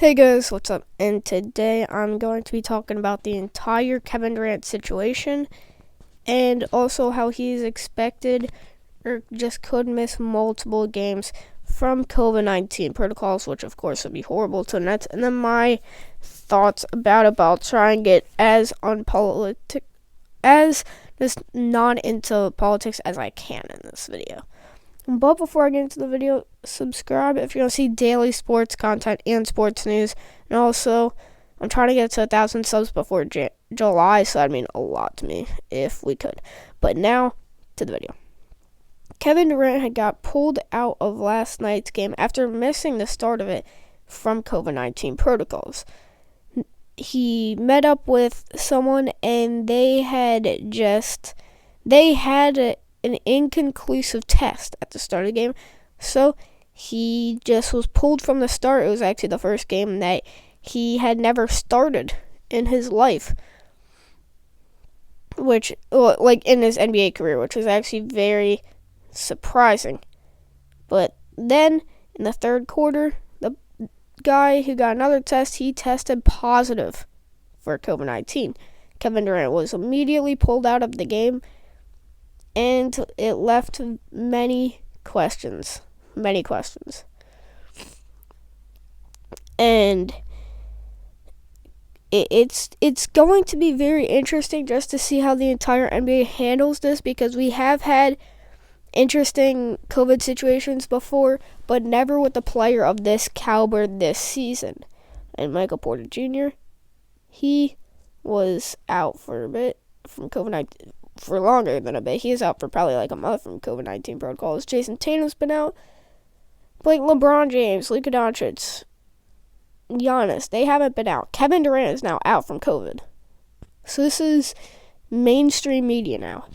Hey guys, what's up? And today I'm going to be talking about the entire Kevin Durant situation and also how he's expected or just could miss multiple games from Covid-19 protocols, which of course would be horrible to the Nets. And then my thoughts about it, I'll try and get as just not into politics as I can in this video. But before I get into the video, subscribe if you want to see daily sports content and sports news. And also, I'm trying to get to 1,000 subs before July, so that'd mean a lot to me if we could. But now, to the video. Kevin Durant had got pulled out of last night's game after missing the start of it from COVID-19 protocols. He met up with someone, and they had an inconclusive test at the start of the game, so he just was pulled from the start. It was actually the first game that he had never started in his life, like in his NBA career, which was actually very surprising. But then in the third quarter, the guy who got another test, he tested positive for COVID-19. Kevin Durant was immediately pulled out of the game, and it left many questions. And it's going to be very interesting just to see how the entire NBA handles this, because we have had interesting COVID situations before, but never with a player of this caliber this season. And Michael Porter Jr., he was out for a bit from COVID-19. For longer than a bit. He is out for probably like a month from COVID-19 protocols. Jason Tatum's been out. Like LeBron James, Luka Doncic, Giannis, they haven't been out. Kevin Durant is now out from COVID. So this is mainstream media now.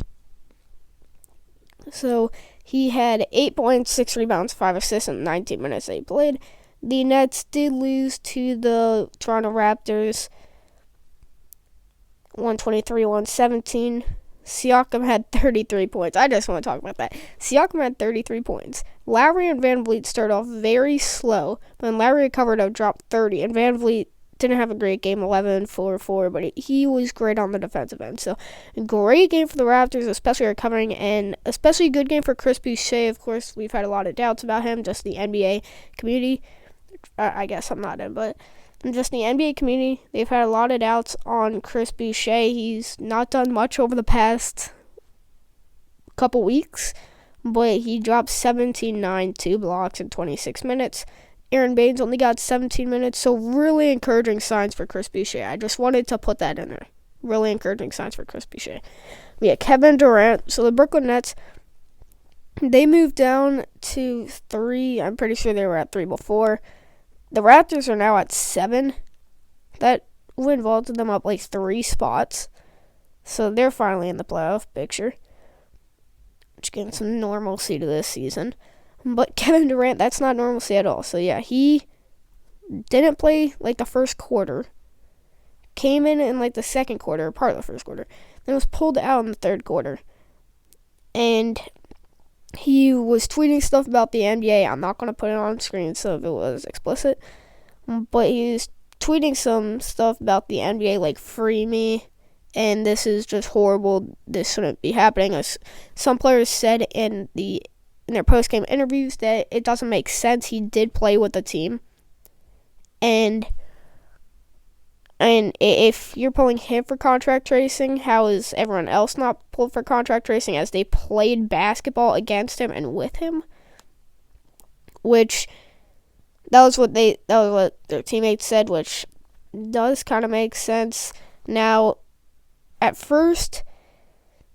So he had 8 points, 6 rebounds, 5 assists in 19 minutes that he played. The Nets did lose to the Toronto Raptors 123-117. Siakam had 33 points. I just want to talk about that. Siakam had 33 points. Lowry and VanVleet started off very slow, but when Lowry recovered, it dropped 30, and VanVleet didn't have a great game, 11, 4, but he was great on the defensive end. So, a great game for the Raptors, especially recovering, and especially a good game for Chris Boucher. Of course, we've had a lot of doubts about him, just the NBA community. I guess I'm not in, but just the NBA community, they've had a lot of doubts on Chris Boucher. He's not done much over the past couple weeks, but he dropped 17-9, 2 blocks in 26 minutes. Aaron Baines only got 17 minutes, so really encouraging signs for Chris Boucher. I just wanted to put that in there. Really encouraging signs for Chris Boucher. We had Kevin Durant. So the Brooklyn Nets, they moved down to 3. I'm pretty sure they were at 3 before. The Raptors are now at 7. That win vaulted them up like 3 spots. So they're finally in the playoff picture, which gives some normalcy to this season. But Kevin Durant, that's not normalcy at all. So yeah, he didn't play like the first quarter. Came in like the second quarter, part of the first quarter. Then was pulled out in the third quarter. And he was tweeting stuff about the NBA. I'm not going to put it on screen so if it was explicit. But he was tweeting some stuff about the NBA, like free me, and this is just horrible. This shouldn't be happening. As some players said in their post-game interviews that it doesn't make sense. He did play with the team. And if you're pulling him for contract tracing, how is everyone else not pulled for contract tracing as they played basketball against him and with him? Which that was what their teammates said, which does kind of make sense. Now, at first,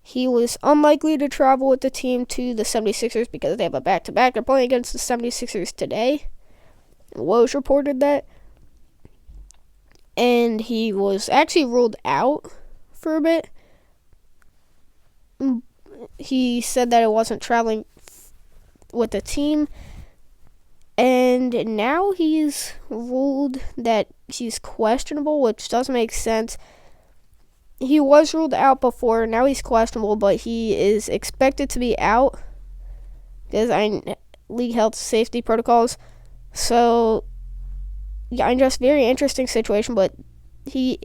he was unlikely to travel with the team to the 76ers because they have a back-to-back. They're playing against the 76ers today. Woj reported that. And he was actually ruled out for a bit. He said that it wasn't traveling with the team. And now he's ruled that he's questionable, which doesn't make sense. He was ruled out before. Now he's questionable, but he is expected to be out because league health safety protocols. So I just very interesting situation, but he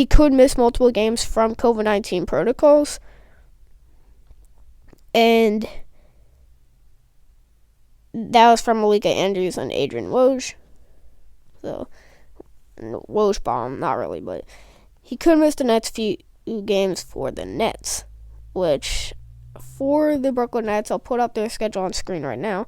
could miss multiple games from COVID-19 protocols. And that was from Malika Andrews and Adrian Woj. So, Woj bomb, not really, but he could miss the next few games for the Nets, which for the Brooklyn Nets, I'll put up their schedule on screen right now.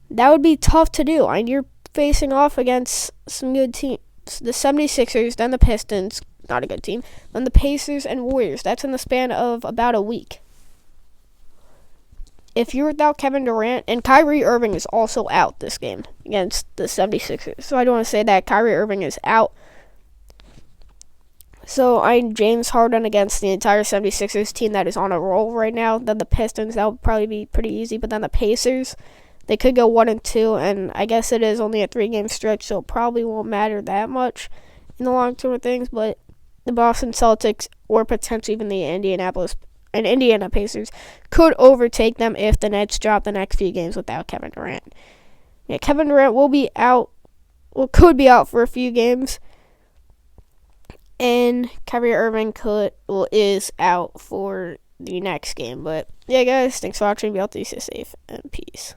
That would be tough to do. And you're facing off against some good teams. The 76ers, then the Pistons, not a good team, then the Pacers and Warriors. That's in the span of about a week. If you're without Kevin Durant, and Kyrie Irving is also out this game against the 76ers. So I don't want to say that Kyrie Irving is out. So I'm James Harden against the entire 76ers team that is on a roll right now. Then the Pistons, that would probably be pretty easy. But then the Pacers, they could go 1-2, and I guess it is only a 3-game stretch, so it probably won't matter that much in the long term of things. But the Boston Celtics, or potentially even the Indiana Pacers, could overtake them if the Nets drop the next few games without Kevin Durant. Yeah, Kevin Durant will be out, could be out for a few games, and Kyrie Irving is out for the next game. But yeah, guys, thanks for watching. Be out there, stay safe, and peace.